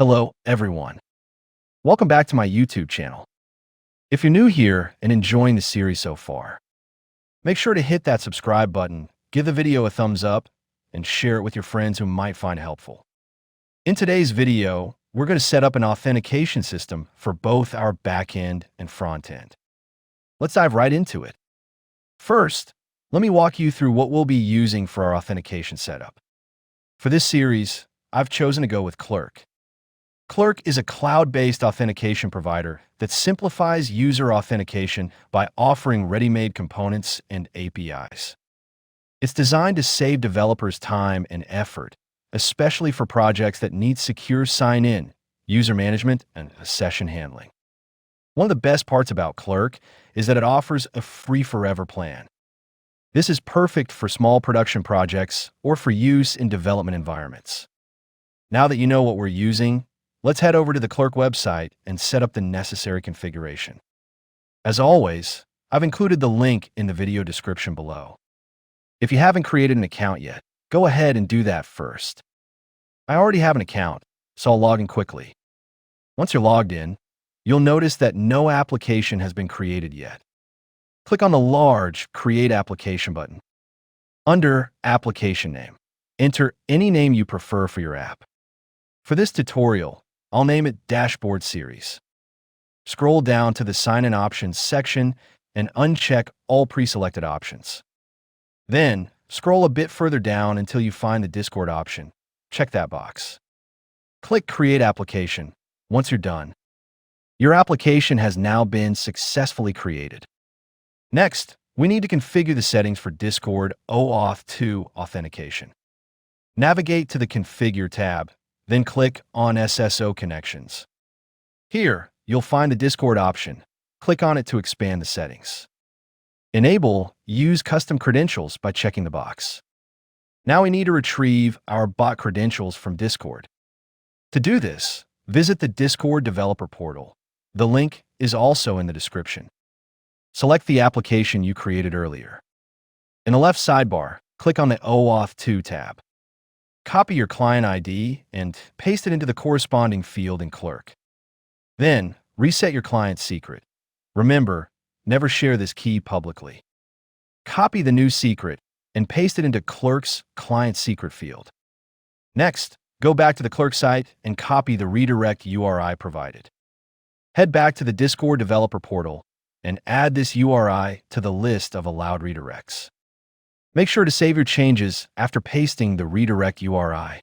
Hello, everyone. Welcome back to my YouTube channel. If you're new here and enjoying the series so far, make sure to hit that subscribe button, give the video a thumbs up, and share it with your friends who might find it helpful. In today's video, we're going to set up an authentication system for both our backend and frontend. Let's dive right into it. First, let me walk you through what we'll be using for our authentication setup. For this series, I've chosen to go with Clerk. Clerk is a cloud-based authentication provider that simplifies user authentication by offering ready-made components and APIs. It's designed to save developers time and effort, especially for projects that need secure sign-in, user management, and session handling. One of the best parts about Clerk is that it offers a free forever plan. This is perfect for small production projects or for use in development environments. Now that you know what we're using, let's head over to the Clerk website and set up the necessary configuration. As always, I've included the link in the video description below. If you haven't created an account yet, go ahead and do that first. I already have an account, so I'll log in quickly. Once you're logged in, you'll notice that no application has been created yet. Click on the large Create Application button. Under Application Name, enter any name you prefer for your app. For this tutorial, I'll name it Dashboard Series. Scroll down to the Sign-in Options section and uncheck all pre-selected options. Then, scroll a bit further down until you find the Discord option. Check that box. Click Create Application. Once you're done, your application has now been successfully created. Next, we need to configure the settings for Discord Auth 2 authentication. Navigate to the Configure tab, then click on SSO Connections. Here, you'll find the Discord option. Click on it to expand the settings. Enable Use Custom Credentials by checking the box. Now we need to retrieve our bot credentials from Discord. To do this, visit the Discord developer portal. The link is also in the description. Select the application you created earlier. In the left sidebar, click on the Auth 2 tab. Copy your client ID and paste it into the corresponding field in Clerk. Then, reset your client's secret. Remember, never share this key publicly. Copy the new secret and paste it into Clerk's client secret field. Next, go back to the Clerk site and copy the redirect URI provided. Head back to the Discord developer portal and add this URI to the list of allowed redirects. Make sure to save your changes after pasting the redirect URI.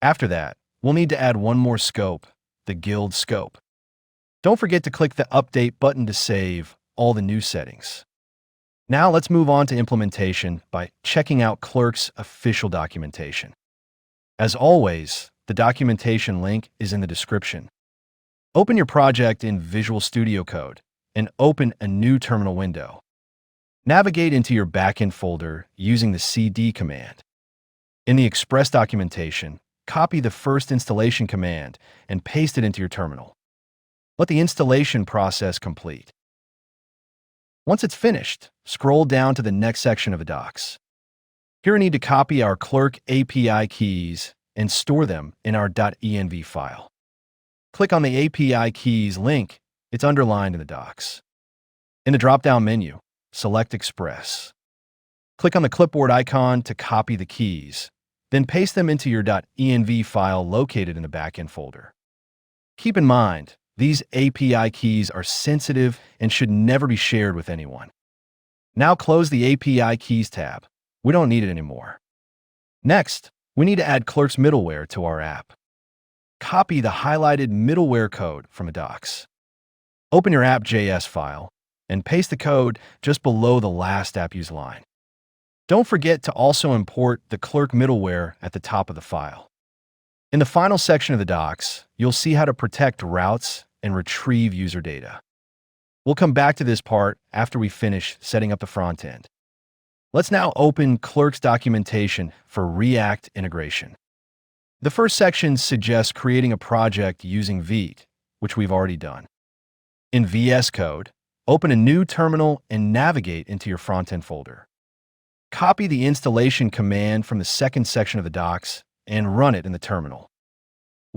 After that, we'll need to add one more scope, the guild scope. Don't forget to click the Update button to save all the new settings. Now let's move on to implementation by checking out Clerk's official documentation. As always, the documentation link is in the description. Open your project in Visual Studio Code and open a new terminal window. Navigate into your backend folder using the cd command. In the Express documentation, copy the first installation command and paste it into your terminal. Let the installation process complete. Once it's finished, scroll down to the next section of the docs. Here we need to copy our Clerk API keys and store them in our .env file. Click on the API keys link. It's underlined in the docs. In the drop-down menu, select Express. Click on the clipboard icon to copy the keys, then paste them into your .env file located in the backend folder. Keep in mind, these API keys are sensitive and should never be shared with anyone. Now close the API keys tab. We don't need it anymore. Next, we need to add Clerk's middleware to our app. Copy the highlighted middleware code from the docs. Open your app.js file and paste the code just below the last app use line. Don't forget to also import the Clerk middleware at the top of the file. In the final section of the docs, you'll see how to protect routes and retrieve user data. We'll come back to this part after we finish setting up the front end. Let's now open Clerk's documentation for React integration. The first section suggests creating a project using Vite, which we've already done. In VS Code, open a new terminal and navigate into your frontend folder. Copy the installation command from the second section of the docs and run it in the terminal.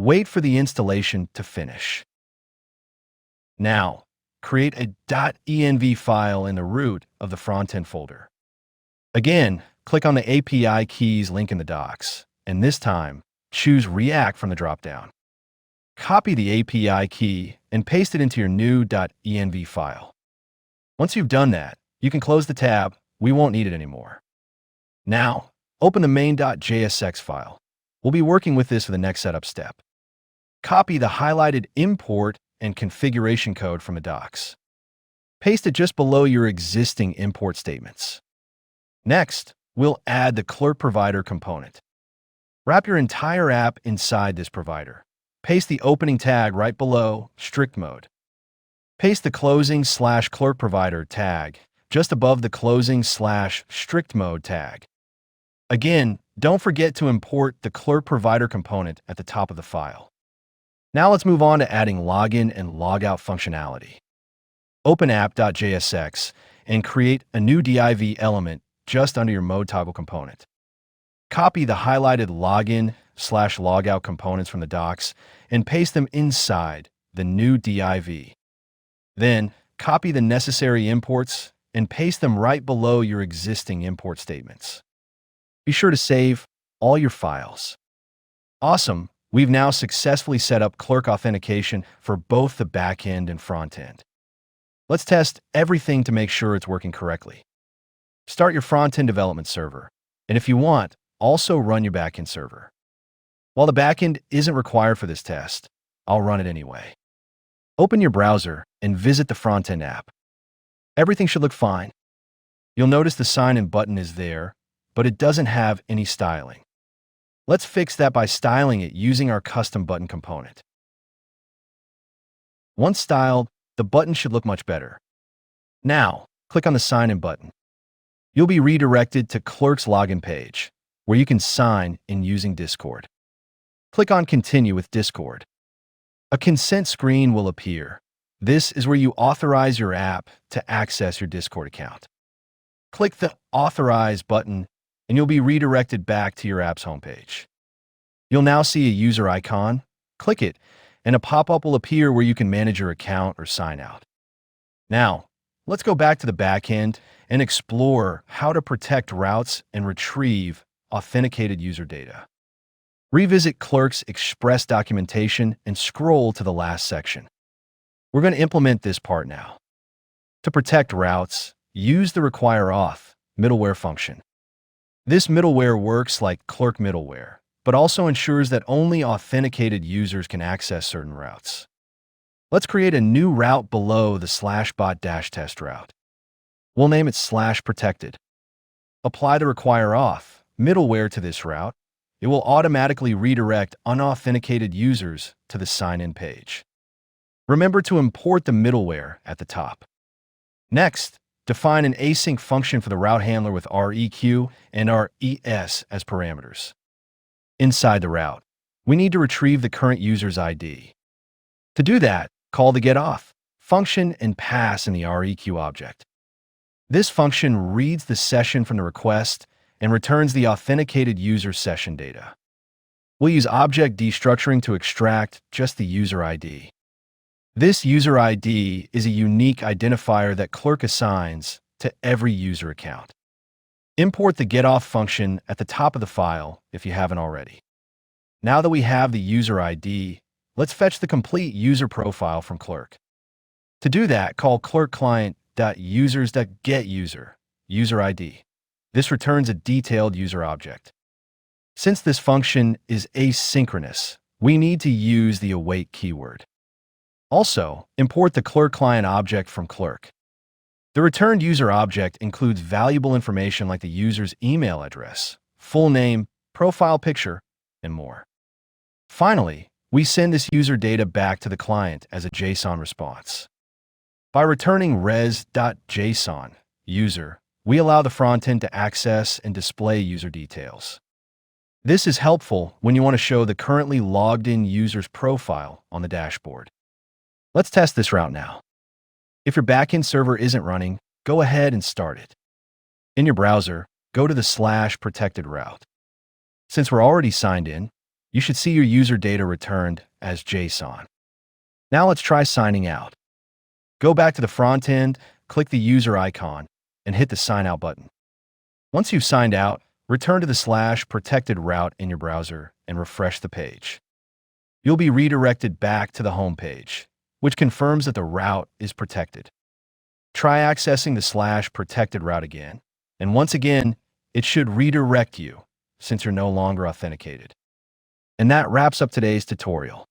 wait for the installation to finish. Now, create a .env file in the root of the frontend folder. Again, click on the API keys link in the docs, and this time, choose React from the dropdown. Copy the API key and paste it into your new .env file. Once you've done that, you can close the tab. We won't need it anymore. Now, open the main.jsx file. We'll be working with this for the next setup step. Copy the highlighted import and configuration code from the docs. Paste it just below your existing import statements. Next, we'll add the Clerk provider component. Wrap your entire app inside this provider. Paste the opening tag right below strict mode. Paste the closing/Clerk provider tag just above the closing/strict mode tag. Again, don't forget to import the Clerk provider component at the top of the file. Now let's move on to adding login and logout functionality. Open app.jsx and create a new div element just under your mode toggle component. Copy the highlighted login/logout components from the docs and paste them inside the new div. Then, copy the necessary imports and paste them right below your existing import statements. Be sure to save all your files. Awesome! We've now successfully set up Clerk authentication for both the backend and frontend. Let's test everything to make sure it's working correctly. Start your frontend development server, and if you want, also run your backend server. While the backend isn't required for this test, I'll run it anyway. Open your browser and visit the frontend app. Everything should look fine. You'll notice the sign-in button is there, but it doesn't have any styling. Let's fix that by styling it using our custom button component. Once styled, the button should look much better. Now, click on the sign-in button. You'll be redirected to Clerk's login page, where you can sign in using Discord. Click on Continue with Discord. A consent screen will appear. This is where you authorize your app to access your Discord account. Click the Authorize button, and you'll be redirected back to your app's homepage. You'll now see a user icon. Click it, and a pop-up will appear where you can manage your account or sign out. Now, let's go back to the backend and explore how to protect routes and retrieve authenticated user data. Revisit Clerk's Express documentation and scroll to the last section. We're going to implement this part now. To protect routes, use the require auth middleware function. This middleware works like Clerk middleware, but also ensures that only authenticated users can access certain routes. Let's create a new route below the /bot-test route. We'll name it /protected. Apply the require auth middleware to this route. It will automatically redirect unauthenticated users to the sign-in page. Remember to import the middleware at the top. Next, define an async function for the route handler with req and res as parameters. Inside the route, we need to retrieve the current user's ID. To do that, call the getAuth function and pass in the req object. This function reads the session from the request and returns the authenticated user session data. We'll use object destructuring to extract just the user ID. This user ID is a unique identifier that Clerk assigns to every user account. Import the getAuth function at the top of the file if you haven't already. Now that we have the user ID, let's fetch the complete user profile from Clerk. To do that, call Clerk client.users.getUser, user ID. This returns a detailed user object. Since this function is asynchronous, we need to use the await keyword. Also, import the Clerk client object from Clerk. The returned user object includes valuable information like the user's email address, full name, profile picture, and more. Finally, we send this user data back to the client as a JSON response. By returning res.json user, we allow the frontend to access and display user details. This is helpful when you want to show the currently logged in user's profile on the dashboard. Let's test this route now. If your backend server isn't running, go ahead and start it. In your browser, go to the /protected route. Since we're already signed in, You should see your user data returned as JSON. Now let's try signing out. Go back to the front end, click the user icon, and hit the sign out button. Once you've signed out, return to the /protected route in your browser and refresh the page. You'll be redirected back to the home page, which confirms that the route is protected. Try accessing the /protected route again, and once again, it should redirect you since you're no longer authenticated. And that wraps up today's tutorial.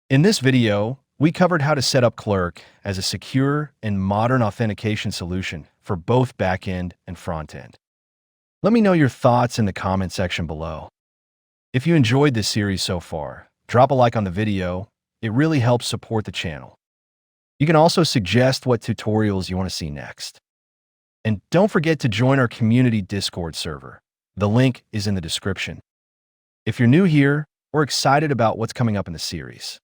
In this video, we covered how to set up Clerk as a secure and modern authentication solution for both backend and frontend. Let me know your thoughts in the comment section below. If you enjoyed this series so far, drop a like on the video. It really helps support the channel. You can also suggest what tutorials you want to see next. And don't forget to join our community Discord server. The link is in the description. If you're new here or excited about what's coming up in the series,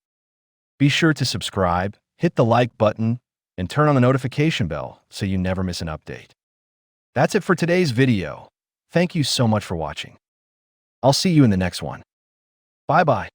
be sure to subscribe, hit the like button, and turn on the notification bell so you never miss an update. That's it for today's video. Thank you so much for watching. I'll see you in the next one. Bye-bye.